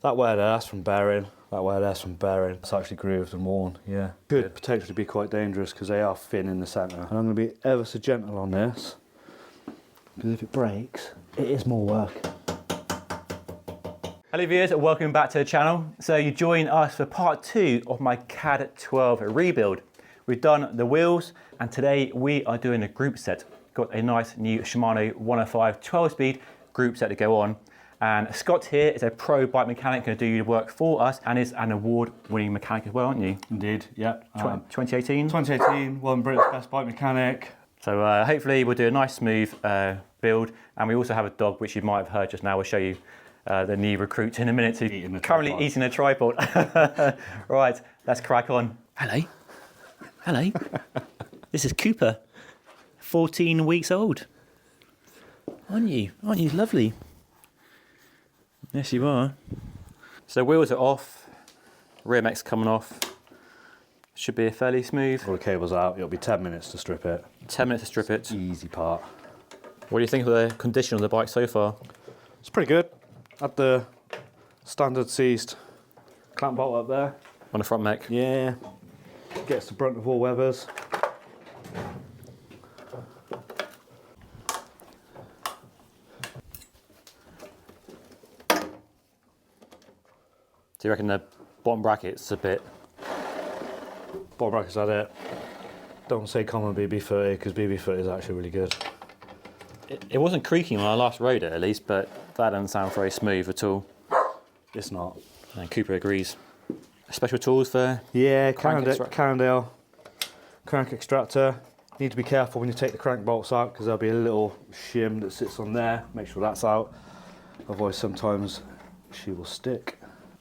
That wear there, that's from bearing. That wear there's from bearing. It's actually grooved and worn, yeah. Could potentially be quite dangerous because they are thin in the centre. And I'm going to be ever so gentle on this, because if it breaks, it is more work. Hello viewers, welcome back to the channel. So you join us for part 2 of my CAAD12 rebuild. We've done the wheels and today we are doing a group set. Got a nice new Shimano 105 12-speed group set to go on. And Scott here is a pro bike mechanic, going to do your work for us, and is an award-winning mechanic as well, aren't you? Indeed, yeah. 2018? 2018, won Britain's Best Bike Mechanic. So hopefully we'll do a nice smooth build, and we also have a dog, which you might have heard just now. We'll show you the new recruit in a minute. Currently eating a tripod. Right, let's crack on. Hello. Hello. This is Cooper, 14 weeks old. Aren't you? Aren't you lovely? Yes, you are. So wheels are off, rear mech's coming off. Should be a fairly smooth. All the cable's out, it'll be 10 minutes to strip it. 10 minutes to strip it. Easy part. What do you think of the condition of the bike so far? It's pretty good. Had the standard seized clamp bolt up there. On the front mech? Yeah. Gets the brunt of all weathers. Do you reckon the bottom bracket's a bit? Bottom bracket's had it. Don't say common BB30 because BB30 is actually really good. It wasn't creaking when I last rode it at least, but that doesn't sound very smooth at all. It's not. And Cooper agrees. Special tools for? Yeah, Cannondale crank extractor. Need to be careful when you take the crank bolts out because there'll be a little shim that sits on there. Make sure that's out. Otherwise sometimes she will stick.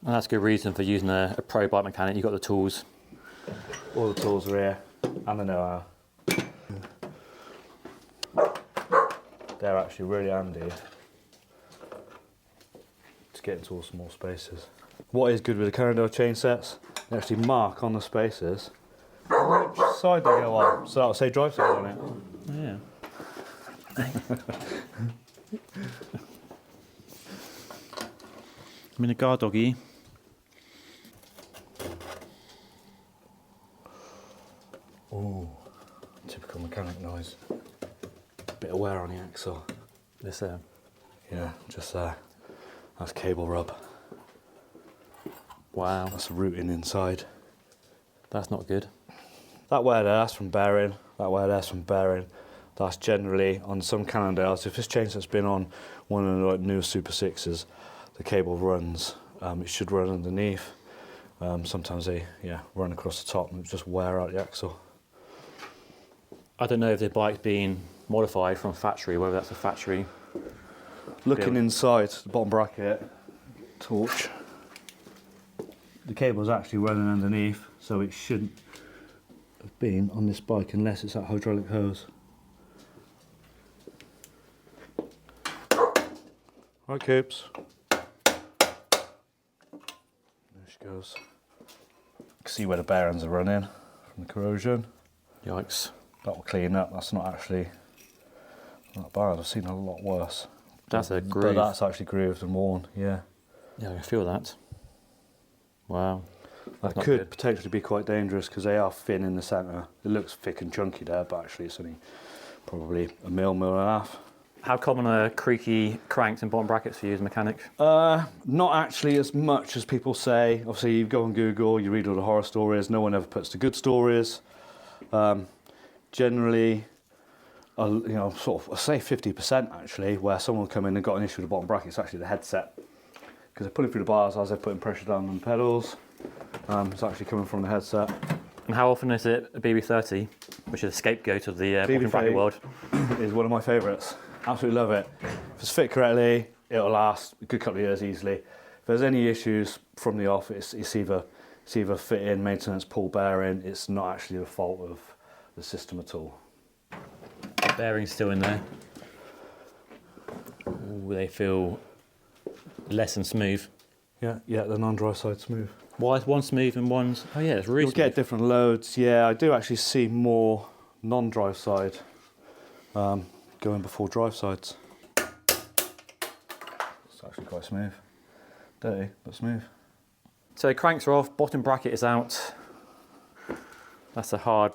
And that's a good reason for using a pro bike mechanic. You've got the tools. All the tools are here, and the know-how. They're actually really handy to get into all small spaces. What is good with the Cannondale chain sets, they actually mark on the spaces which side they go on. So that'll say drive side on it. Yeah. I'm in a guard doggy. Ooh, typical mechanic noise. Bit of wear on the axle. This Yeah, just there. That's cable rub. Wow. That's rooting inside. That's not good. That wear there, that's from bearing. That wear there's from bearing. That's generally on some Cannondales. If this chainset's been on one of the like, new Super 6s, the cable runs. It should run underneath. Sometimes they run across the top and just wear out the axle. I don't know if the bike's been modified from factory, whether that's a factory. Looking build. inside the bottom bracket, torch, the cable's actually running underneath, so it shouldn't have been on this bike unless it's that hydraulic hose. Right, Coops. There she goes. You can see where the bearings are running from the corrosion. Yikes. That will clean up. That's not actually not bad. I've seen a lot worse. That's a groove. But that's actually grooved and worn, yeah. Yeah, I can feel that. Wow. That could potentially be quite dangerous because they are thin in the centre. It looks thick and chunky there, but actually it's only probably a mil and a half. How common are creaky cranks and bottom brackets for you as a mechanic? Not actually as much as people say. Obviously, you go on Google, you read all the horror stories. No one ever puts the good stories. Generally, sort of, I say 50% actually, where someone will come in and got an issue with the bottom bracket. It's actually the headset because they're pulling through the bars as they're putting pressure down on the pedals. It's actually coming from the headset. And how often is it a BB30, which is a scapegoat of the bottom bracket world? Is one of my favourites. Absolutely love it. If it's fit correctly, it'll last a good couple of years easily. If there's any issues from the off, it's either fit in, maintenance, pull bearing. It's not actually the fault of the system at all. The bearing's still in there. Ooh, they feel less than smooth. Yeah, the non-dry side smooth. Why is one smooth and one's... Oh yeah, it's really You'll get different loads. Yeah, I do actually see more non-drive side going before drive sides. It's actually quite smooth. Dirty, but smooth. So cranks are off, bottom bracket is out. That's a hard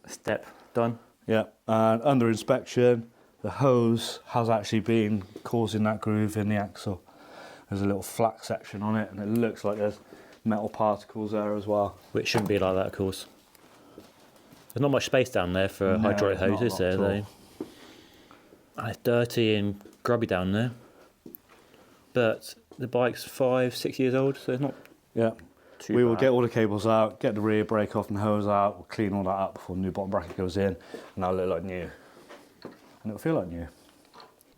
step done. Yeah, and under inspection, the hose has actually been causing that groove in the axle. There's a little flat section on it, and it looks like there's metal particles there as well. Which shouldn't be like that, of course. There's not much space down there for a hydraulic hose, is there, though? And it's dirty and grubby down there. But the bike's 5-6 years old, so it's not too We will bad. get all the cables out, get the rear brake off and hose out, we'll clean all that up before the new bottom bracket goes in, and that'll look like new. And it'll feel like new.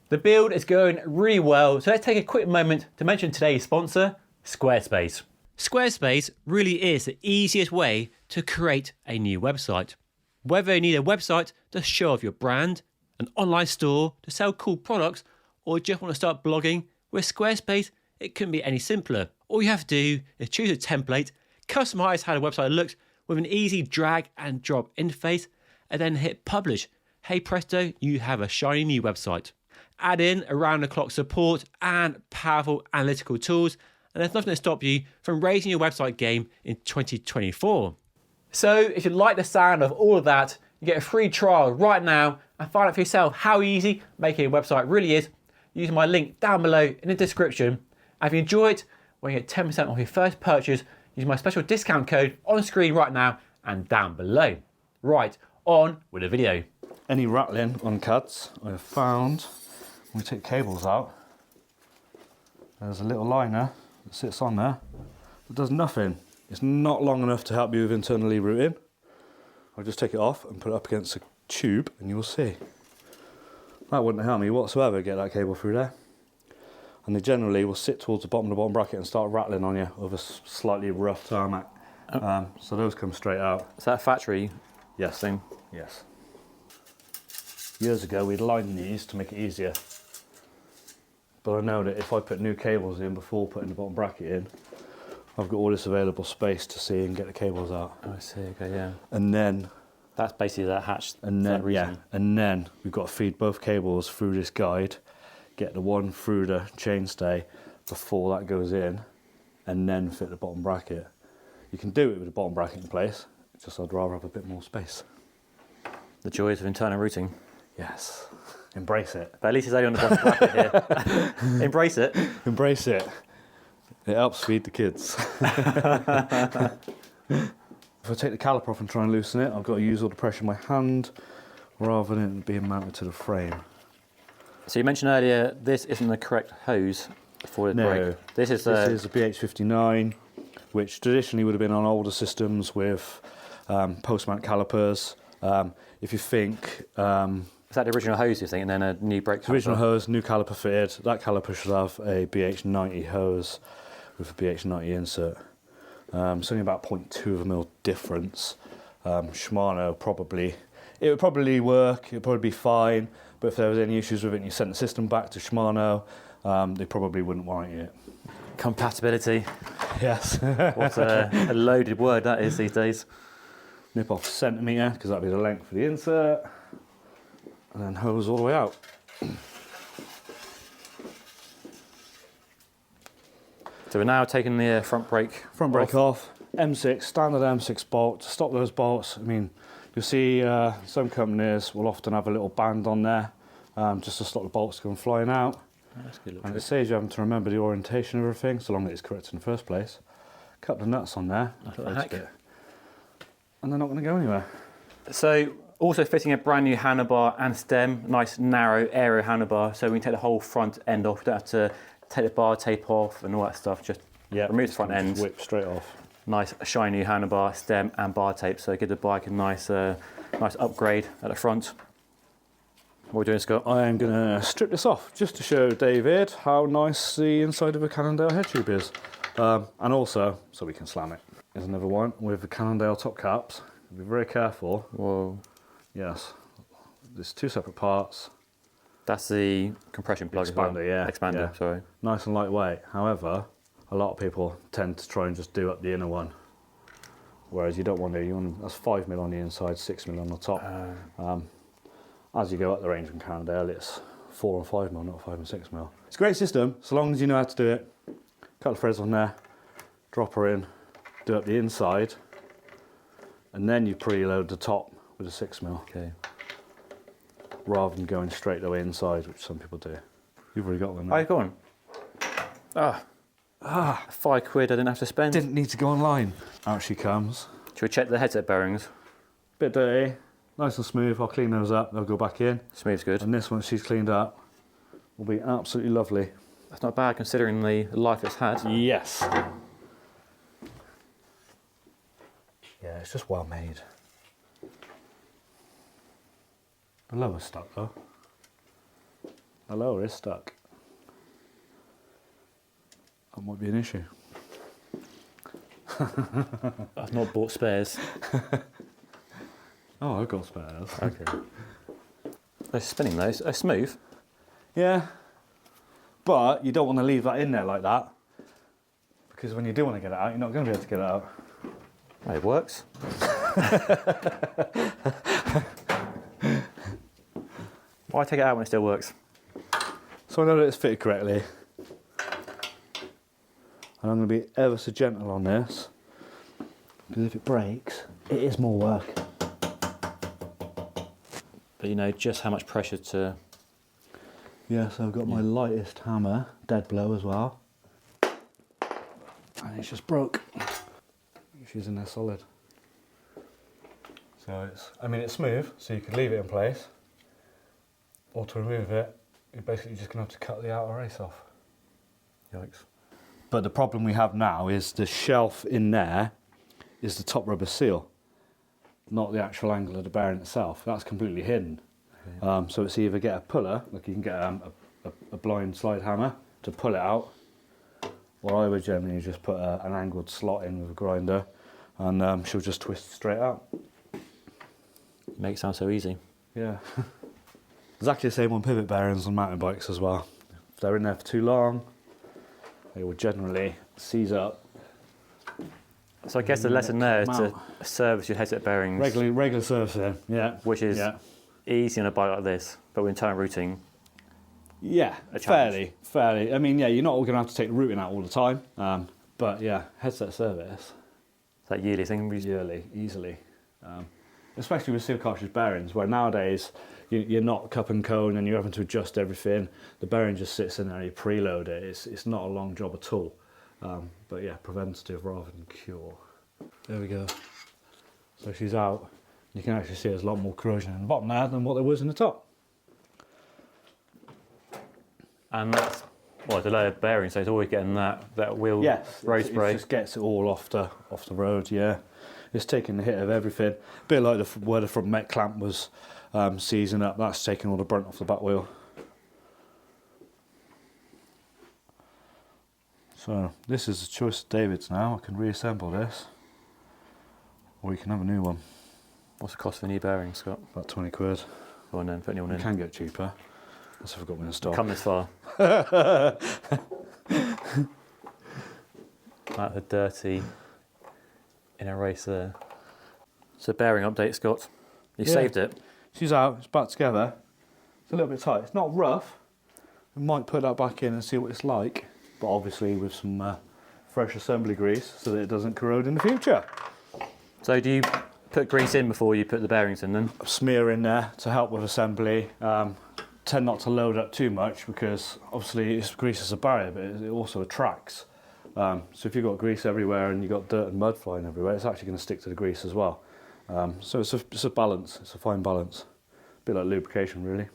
The build is going really well, so let's take a quick moment to mention today's sponsor, Squarespace. Squarespace really is the easiest way to create a new website. Whether you need a website to show off your brand, an online store to sell cool products, or just want to start blogging, with Squarespace, it couldn't be any simpler. All you have to do is choose a template, customize how the website looks with an easy drag and drop interface, and then hit publish. Hey presto, you have a shiny new website. Add in around-the-clock support and powerful analytical tools, and there's nothing to stop you from raising your website game in 2024. So if you like the sound of all of that, you get a free trial right now and find out for yourself how easy making a website really is using my link down below in the description. And if you enjoy it, well, you get 10% off your first purchase using my special discount code on screen right now and down below. Right, on with the video. Any rattling on CAADs I have found when we take cables out, there's a little liner that sits on there that does nothing. It's not long enough to help you with internally routing. I'll just take it off and put it up against a tube and you'll see. That wouldn't help me whatsoever get that cable through there. And they generally will sit towards the bottom of the bottom bracket and start rattling on you over slightly rough tarmac. So those come straight out. Is that a factory? Yes. Thing? Yes. Years ago we'd line these to make it easier. But I know that if I put new cables in before putting the bottom bracket in, I've got all this available space to see and get the cables out. Oh, I see, okay, yeah. And then That's basically that hatch. And then, that reason. and then we've got to feed both cables through this guide, get the one through the chainstay before that goes in, and then fit the bottom bracket. You can do it with the bottom bracket in place, just I'd rather have a bit more space. The joys of internal routing. Yes, embrace it. But at least it's only on the bottom bracket here. Embrace it. Embrace it. It helps feed the kids. If I take the caliper off and try and loosen it, I've got to use all the pressure in my hand rather than it being mounted to the frame. So you mentioned earlier, this isn't the correct hose for the brake. This is a BH59, which traditionally would have been on older systems with post-mount calipers. If you think... is that the original hose, you think, and then a new brake caliper? Original hose, new caliper fitted. That caliper should have a BH90 hose with a BH90 insert. It's only about 0.2 of a mil difference. Shimano probably, it would probably work, it would probably be fine, but if there was any issues with it and you sent the system back to Shimano, they probably wouldn't warranty it. Compatibility. Yes. What a loaded word that is these days. Nip off a centimetre, because that'd be the length for the insert, and then hose all the way out. So we're now taking the front brake off. M6, standard M6 bolt. To stop those bolts, I mean, you'll see some companies will often have a little band on there just to stop the bolts going flying out. That's a good And it saves you having to remember the orientation of everything, so long as it's correct in the first place. A couple of nuts on there. And they're not going to go anywhere. So also fitting a brand new handlebar and stem, nice narrow aero handlebar, so we can take the whole front end off. We don't have to take the bar tape off and all that stuff, just remove the front end. Whip straight off. Nice shiny new handlebar, stem and bar tape, so give the bike a nice nice upgrade at the front. What are we doing, Scott? I am going to strip this off just to show David how nice the inside of a Cannondale head tube is. And also, so we can slam it. There's another one with the Cannondale top caps. Be very careful. Whoa. Yes. There's two separate parts. That's the compression plug. Expander, yeah. Expander, yeah. sorry. Nice and lightweight. However, a lot of people tend to try and just do up the inner one. Whereas you don't want to. You want, that's 5 mil on the inside, 6 mil on the top. As you go up the range from Cannondale, it's 4 and 5 mil, not 5 and 6 mil. It's a great system, so long as you know how to do it. couple of threads on there, drop her in, do up the inside, and then you preload the top with a 6mm. Okay. Rather than going straight the way inside, which some people do. You've already got one. Oh, go on. £5 I didn't have to spend. Didn't need to go online. Out she comes. Should we check the headset bearings? Bit dirty, nice and smooth. I'll clean those up, they'll go back in. Smooth's good. And this one she's cleaned up will be absolutely lovely. That's not bad considering the life it's had. Yes. Yeah, it's just well made. The lower's stuck though. The lower is stuck. That might be an issue. I've not bought spares. Oh, I've got spares. Okay. They're spinning those. They're smooth. Yeah. But you don't want to leave that in there like that, because when you do want to get it out, you're not going to be able to get it out. Oh, it works. Why take it out when it still works? So I know that it's fitted correctly. And I'm going to be ever so gentle on this, because if it breaks, it is more work. But you know just how much pressure to... Yeah, so I've got my lightest hammer, dead blow as well. And it's just broke. She's in there solid. So it's, I mean, it's smooth, so you could leave it in place. Or to remove it, you're basically just going to have to cut the outer race off. Yikes. But the problem we have now is the shelf in there is the top rubber seal, not the actual angle of the bearing itself. That's completely hidden. Okay. So it's either get a puller, like you can get a blind slide hammer to pull it out, or I would generally just put an angled slot in with a grinder, and she'll just twist straight out. Make it sound so easy. Yeah. Exactly the same on pivot bearings on mountain bikes as well. If they're in there for too long, they will generally seize up. So I guess the lesson there is to service your headset bearings. Regular servicing, yeah. Which is easy on a bike like this, but with internal routing. Yeah, fairly. I mean, yeah, you're not going to have to take the routing out all the time, but yeah, headset service. It's that yearly thing. Yearly, easily. Especially with seal cartridge bearings, where nowadays you're not cup and cone and you're having to adjust everything. The bearing just sits in there, you preload it. It's not a long job at all. But yeah, preventative rather than cure. There we go. So she's out. You can actually see there's a lot more corrosion in the bottom there than what there was in the top. And that's, well, the lower bearing, so it's always getting that wheel road spray. It just gets it all off the road, yeah. It's taking the hit of everything. A bit like where the front mech clamp was seizing up, that's taking all the brunt off the back wheel. So this is the choice of David's now. I can reassemble this, or you can have a new one. What's the cost of a new bearing, Scott? About 20 quid. Go on then, put a new one in. You can get cheaper. Unless I've got one in stock. Come this far. Like the dirty inner race there. So bearing update, Scott. You saved it. She's out, it's back together. It's a little bit tight. It's not rough. We might put that back in and see what it's like. But obviously with some fresh assembly grease so that it doesn't corrode in the future. So do you put grease in before you put the bearings in then? Smear in there to help with assembly. Tend not to load up too much because obviously grease is a barrier, but it also attracts. So if you've got grease everywhere and you've got dirt and mud flying everywhere, it's actually going to stick to the grease as well. So it's a balance, it's a fine balance. A bit like lubrication really.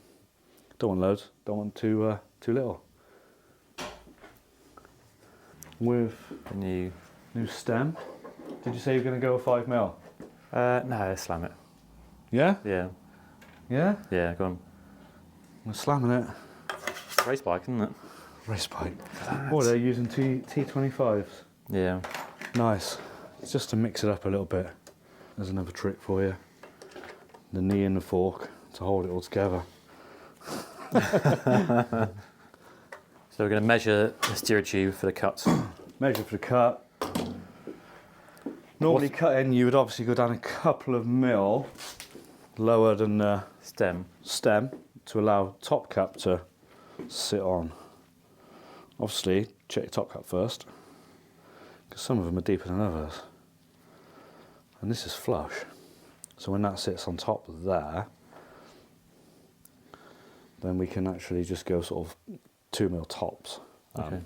Don't want loads, don't want too little. With a new stem. Did you say you're going to go with 5mm? No, let's slam it. Yeah? Yeah. Yeah? Yeah, go on. I'm slamming it. Race bike, isn't it? Race bike. Oh, they're using T25s. Yeah. Nice. It's just to mix it up a little bit. There's another trick for you. The knee and the fork to hold it all together. So we're going to measure the steer tube for the cut. Measure for the cut. Normally cutting, you would obviously go down a couple of mil lower than the stem to allow top cap to sit on. Obviously, check your top cap first. because some of them are deeper than others. And this is flush. So when that sits on top of there, then we can actually just go sort of 2mm tops. Okay.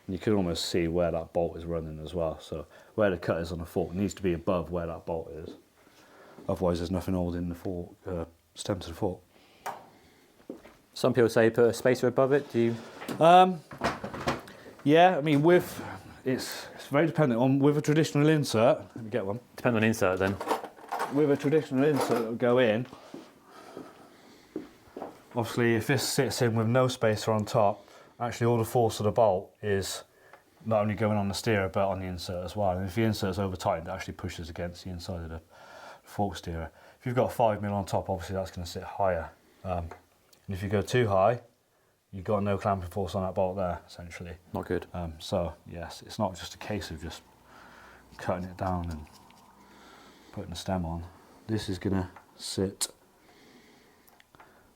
You can almost see where that bolt is running as well. So where the cut is on the fork needs to be above where that bolt is. Otherwise there's nothing holding the fork, stem to the fork. Some people say put a spacer above it. Do you? Yeah, I mean it's very dependent on, with a traditional insert, let me get one. Depends on insert then. With a traditional insert that will go in, obviously if this sits in with no spacer on top, actually all the force of the bolt is not only going on the steerer but on the insert as well. And if the insert's over tightened, it actually pushes against the inside of the fork steerer. If you've got 5mm on top, obviously that's going to sit higher. And if you go too high, you've got no clamping force on that bolt there, essentially. Not good. So yes, it's not just a case of just cutting it down and putting the stem on. This is going to sit.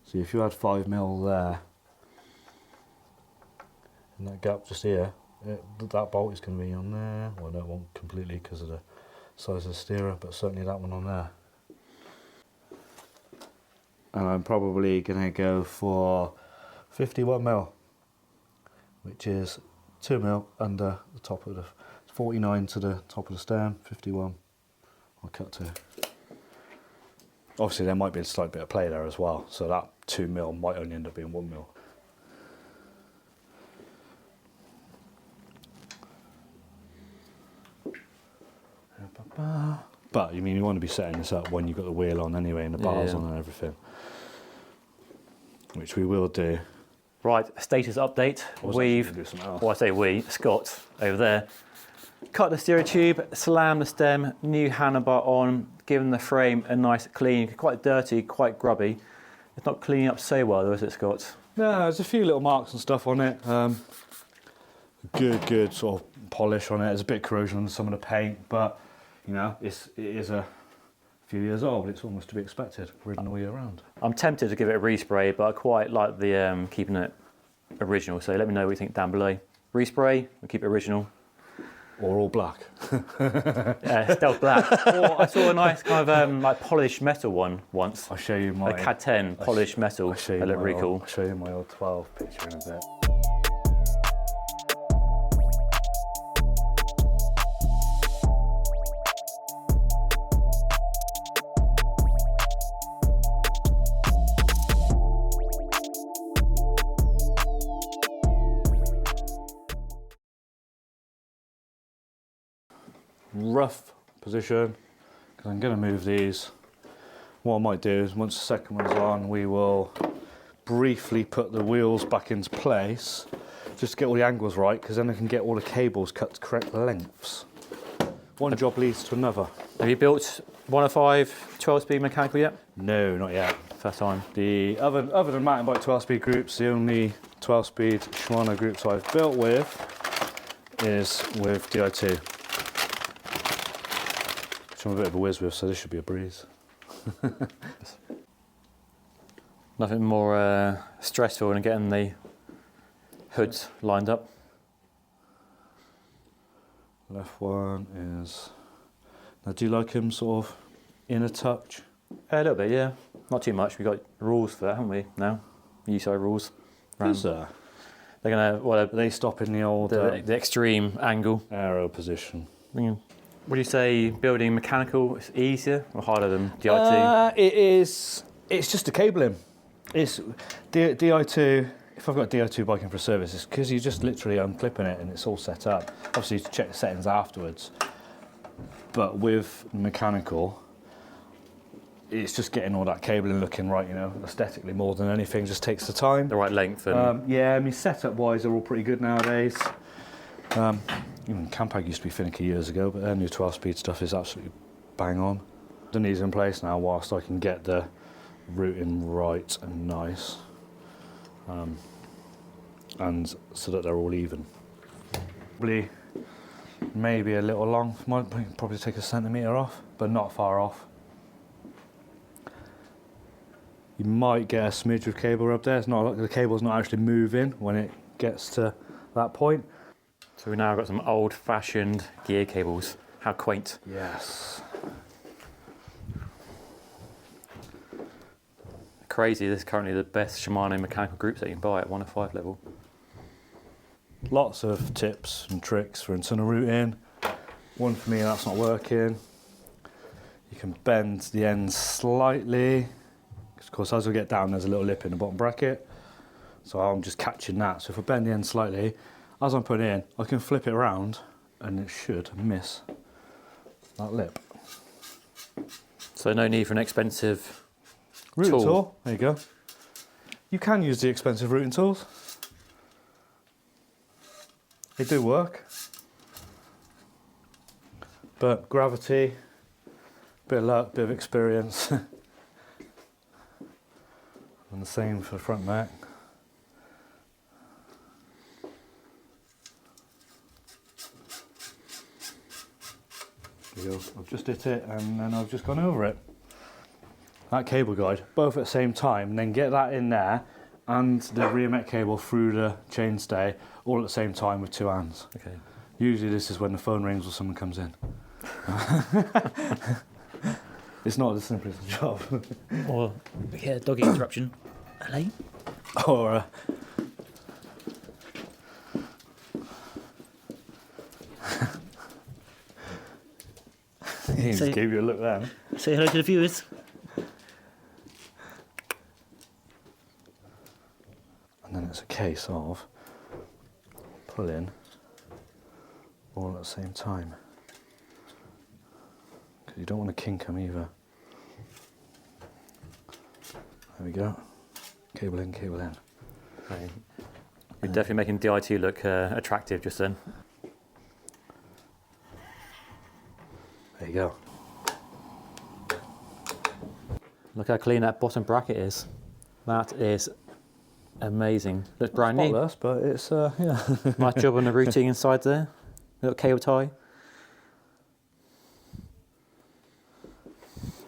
See, if you had 5mm there, in that gap just here, that bolt is going to be on there. Well, no, it won't completely because of the size of the steerer, but certainly that one on there. And I'm probably going to go for 51mm, which is 2mm under the top of the 49 to the top of the stem, 51. I'll cut to. Obviously, there might be a slight bit of play there as well, so that 2mm might only end up being 1mm. But you mean you want to be setting this up when you've got the wheel on anyway and the bars on and everything, which we will do. Right, status update. Well, I say we, Scott over there, cut the steerer tube, slam the stem, new handlebar on, given the frame a nice clean, quite dirty, quite grubby. It's not cleaning up so well though, is it, Scott? No, there's a few little marks and stuff on it. Good sort of polish on it. There's a bit of corrosion on some of the paint, but you know, it is a few years old. It's almost to be expected, ridden all year round. I'm tempted to give it a respray, but I quite like the keeping it original. So let me know what you think down below. Respray, or keep it original. Or all black. Yeah, stealth black. Or I saw a nice kind of like polished metal one once. I'll show you my... A CAAD10 polished metal. They look really cool. I'll show you my old 12 picture in a bit. Rough position, because I'm going to move these. What I might do is once the second one's on, we will briefly put the wheels back into place just to get all the angles right, because then I can get all the cables cut to correct lengths. One job leads to another. Have you built 105 12-speed mechanical yet? No, not yet. First time. The other than mountain bike 12-speed groups, the only 12-speed Shimano groups I've built with is with Di2. I'm a bit of a whiz with, so this should be a breeze. Nothing more stressful than getting the hoods lined up. Left one is... Now, do you like them sort of in a touch? A little bit, yeah. Not too much. We've got rules for that, haven't we, now? UCI rules. Is there? They're going to... Well, they stop in the old... the extreme angle. Aero position. Would you say building mechanical is easier or harder than Di2? It is. It's just the cabling. It's Di2. If I've got Di2 bike in for a service, it's because you just literally unclipping it and it's all set up. Obviously, you check the settings afterwards. But with mechanical, it's just getting all that cabling looking right, you know, aesthetically more than anything. Just takes the time. The right length. And yeah, I mean, setup-wise, they're all pretty good nowadays. Even Campag used to be finicky years ago, but their new 12-speed stuff is absolutely bang on. The knees in place now whilst I can get the routing right and nice, and so that they're all even. Probably, maybe a little long. Might probably take a centimetre off, but not far off. You might get a smidge of cable rub there. It's not like the cable's not actually moving when it gets to that point. So we now got some old-fashioned gear cables. How quaint. Yes. Crazy, this is currently the best Shimano mechanical group set you can buy at 105 level. Lots of tips and tricks for internal routing. One for me, that's not working. You can bend the ends slightly. Of course, as we get down, there's a little lip in the bottom bracket. So I'm just catching that. So if I bend the end slightly, as I'm putting it in, I can flip it around and it should miss that lip. So no need for an expensive Routing tool, there you go. You can use the expensive routing tools. They do work. But gravity, bit of luck, bit of experience. And the same for the front mech. There you go. I've just hit it and then I've just gone over it. That cable guide, both at the same time, and then get that in there and the rear mech cable through the chainstay all at the same time with two hands. Okay. Usually this is when the phone rings or someone comes in. It's not as simple as a job. Or yeah, doggy interruption. Hello? Or he just gave you a look then. Say hello to the viewers. And then it's a case of pulling all at the same time. Because you don't want to kink them either. There we go. Cable in, cable in. Okay. You're definitely making DI2 look attractive just then. There you go. Look how clean that bottom bracket is. That is amazing. Looks brand new. Spotless, but it's yeah. Nice job on the routing inside there. Little cable tie.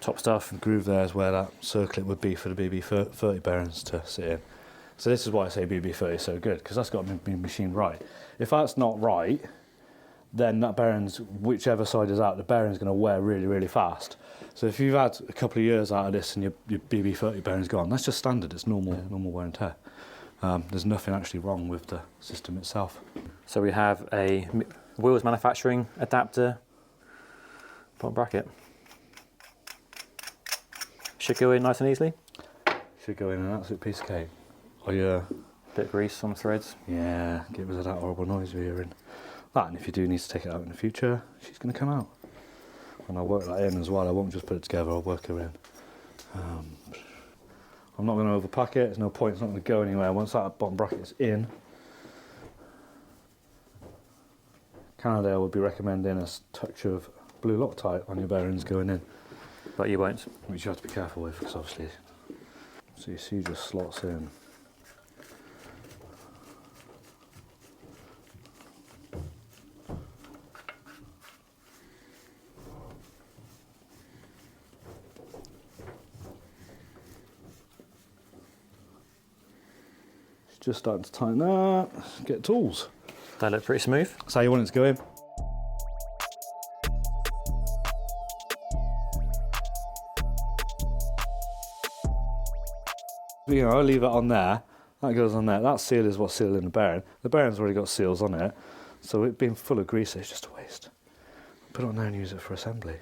Top stuff. The groove there is where that circlet would be for the BB30 bearings to sit in. So this is why I say BB30 is so good, because that's got to be machined right. If that's not right, then that bearing's, whichever side is out, the bearing's going to wear really, really fast. So if you've had a couple of years out of this and your BB30 bearing's gone, that's just standard, it's normal, normal wear and tear. There's nothing actually wrong with the system itself. So we have a wheels manufacturing adapter bottom bracket. Should go in nice and easily. Should go in an absolute piece of cake. Oh yeah. Bit of grease on the threads. Yeah, get rid of that horrible noise we're hearing. That, and if you do need to take it out in the future, she's going to come out. And I'll work that in as well. I won't just put it together, I'll work her in. I'm not going to overpack it, there's no point, it's not going to go anywhere. Once that bottom bracket's in, Cannondale would be recommending a touch of blue Loctite on your bearings going in. But you won't. Which you have to be careful with, because obviously, so you see just slots in. Just starting to tighten that, get tools. They look pretty smooth. That's how you want it to go in. You know, I'll leave it on there, that goes on there. That seal is what's sealing the bearing. The bearing's already got seals on it, so it being full of grease is just a waste. Put it on there and use it for assembly.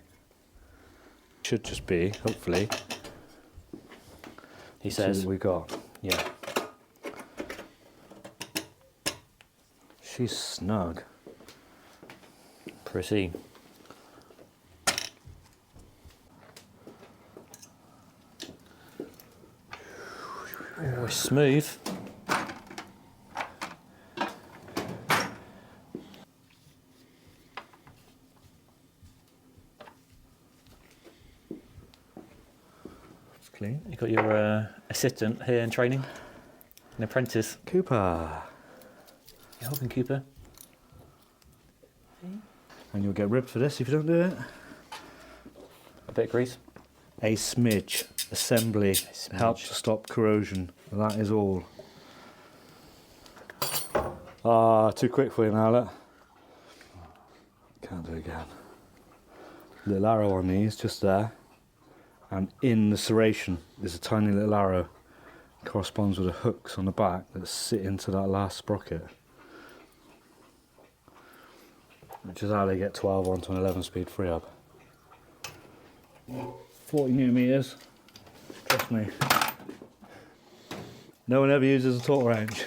Should just be, hopefully, He says. we got, yeah. She's snug. Pretty. Oh, smooth. It's clean. You've got your assistant here in training, an apprentice. Cooper. You're helping Cooper. And you'll get ribbed for this if you don't do it. A bit of grease. A smidge. Assembly. smidge. Helps to stop corrosion. That is all. Ah, too quick for you now, look. Can't do it again. Little arrow on these, just there. And in the serration, there's a tiny little arrow. Corresponds with the hooks on the back that sit into that last sprocket. Which is how they get 12 onto an 11 speed free up. 40 newton-meters, trust me. No one ever uses a torque wrench.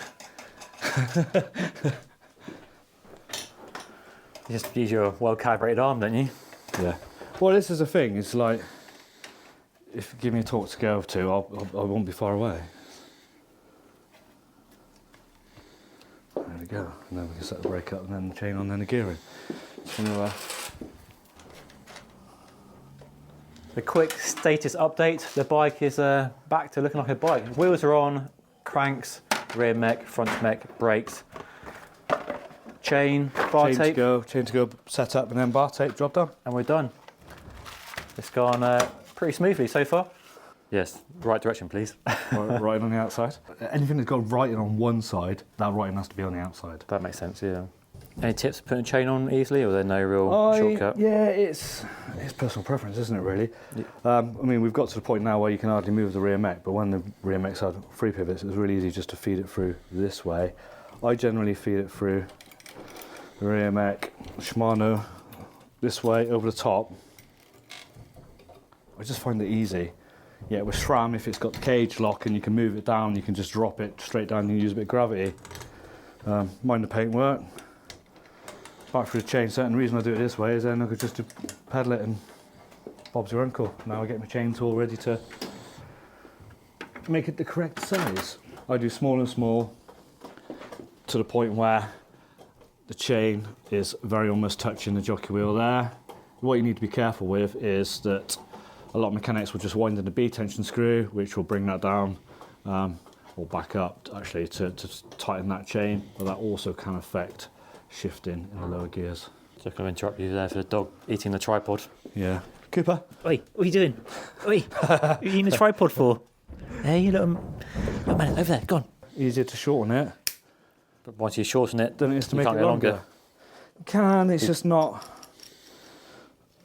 You just use your well calibrated arm, don't you? Yeah. Well, this is the thing, it's like, if you give me a torque to go to, I won't be far away. There we go, and then we can set the brake up and then the chain on, then the gearing. So, a quick status update. The bike is back to looking like a bike. Wheels are on, cranks, rear mech, front mech, brakes, chain, bar tape. Chain to go, set up, and then bar tape, job done. And we're done. It's gone pretty smoothly so far. Yes, right direction, please. Writing on the outside. Anything that's got writing on one side, that writing has to be on the outside. That makes sense, yeah. Any tips for putting a chain on easily, or there's no real shortcut? Yeah, it's personal preference, isn't it, really? Yeah. I mean, we've got to the point now where you can hardly move the rear mech, but when the rear mech's had free pivots, it's really easy just to feed it through this way. I generally feed it through the rear mech, Shimano, this way, over the top. I just find it easy. Yeah, with SRAM, if it's got the cage lock and you can move it down, you can just drop it straight down and use a bit of gravity. Mind the paintwork. Back through the chain set, and the reason I do it this way is then I could just pedal it and Bob's your uncle. Now I get my chain tool ready to make it the correct size. I do small and small to the point where the chain is very almost touching the jockey wheel there. What you need to be careful with is that a lot of mechanics will just wind in the B tension screw, which will bring that down or back up actually to tighten that chain, but that also can affect shifting in the lower gears. So I'm going to interrupt you there for the dog eating the tripod. Yeah. Cooper? Oi, what are you doing? Oi, what are you eating the tripod for? Hey, you little man, over there, go on. Easier to shorten it But once you shorten it, than it is to you make can't it go longer. You can, it's just not,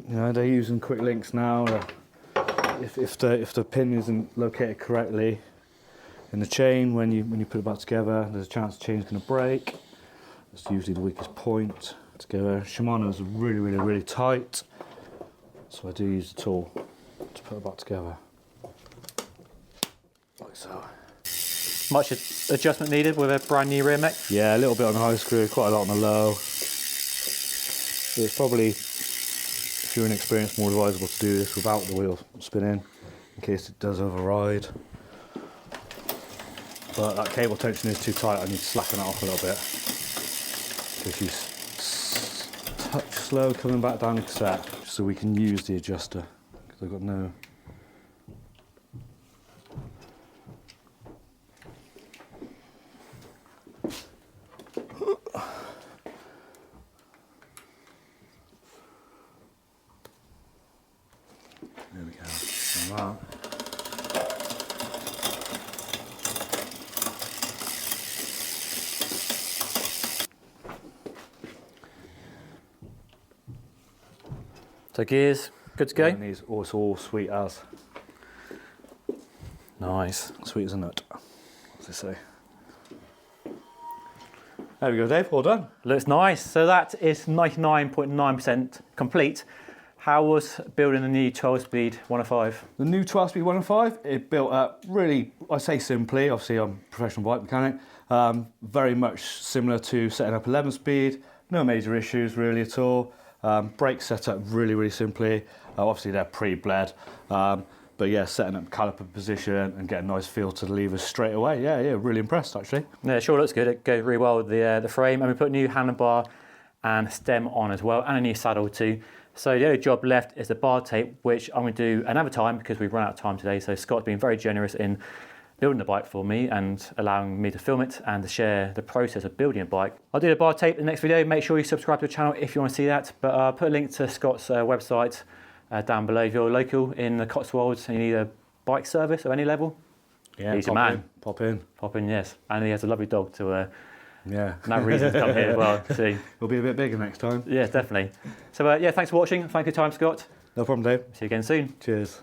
you know, they're using quick links now. If the pin isn't located correctly in the chain, when you put it back together, there's a chance the chain's going to break. That's usually the weakest point together. Shimano's really, really, really tight, so I do use the tool to put it back together, like so. Much adjustment needed with a brand new rear mech? Yeah, a little bit on the high screw, quite a lot on the low. It's probably, if you're inexperienced, more advisable to do this without the wheel spinning, in case it does override. But that cable tension is too tight, I need to slacken it off a little bit. If you touch slow coming back down the cassette, so we can use the adjuster, because I've got no... There we go. Like that. So gears, good to go? And these all sweet as. Nice. Sweet as a nut, as they say. There we go, Dave, all done. Looks nice. So that is 99.9% complete. How was building the new 12-speed 105? The new 12-speed 105, it built up really, I say simply, obviously I'm a professional bike mechanic, very much similar to setting up 11-speed, no major issues really at all. Brake set up really, really simply. Obviously they're pre-bled, but yeah, setting up caliper position and getting a nice feel to the levers straight away. Yeah, really impressed actually. Yeah, it sure looks good. It goes really well with the frame, and we put a new handlebar and stem on as well, and a new saddle too. So the only job left is the bar tape, which I'm going to do another time because we've run out of time today. So Scott's been very generous in building the bike for me and allowing me to film it and to share the process of building a bike. I'll do the bar tape in the next video. Make sure you subscribe to the channel if you want to see that. But I'll put a link to Scott's website down below. If you're local in the Cotswolds and you need a bike service of any level, he's a man. Pop in. Pop in, yes. And he has a lovely dog to yeah. no reason to come here as well. See. It'll be a bit bigger next time. Yeah, definitely. So yeah, thanks for watching. Thank you for your time, Scott. No problem, Dave. See you again soon. Cheers.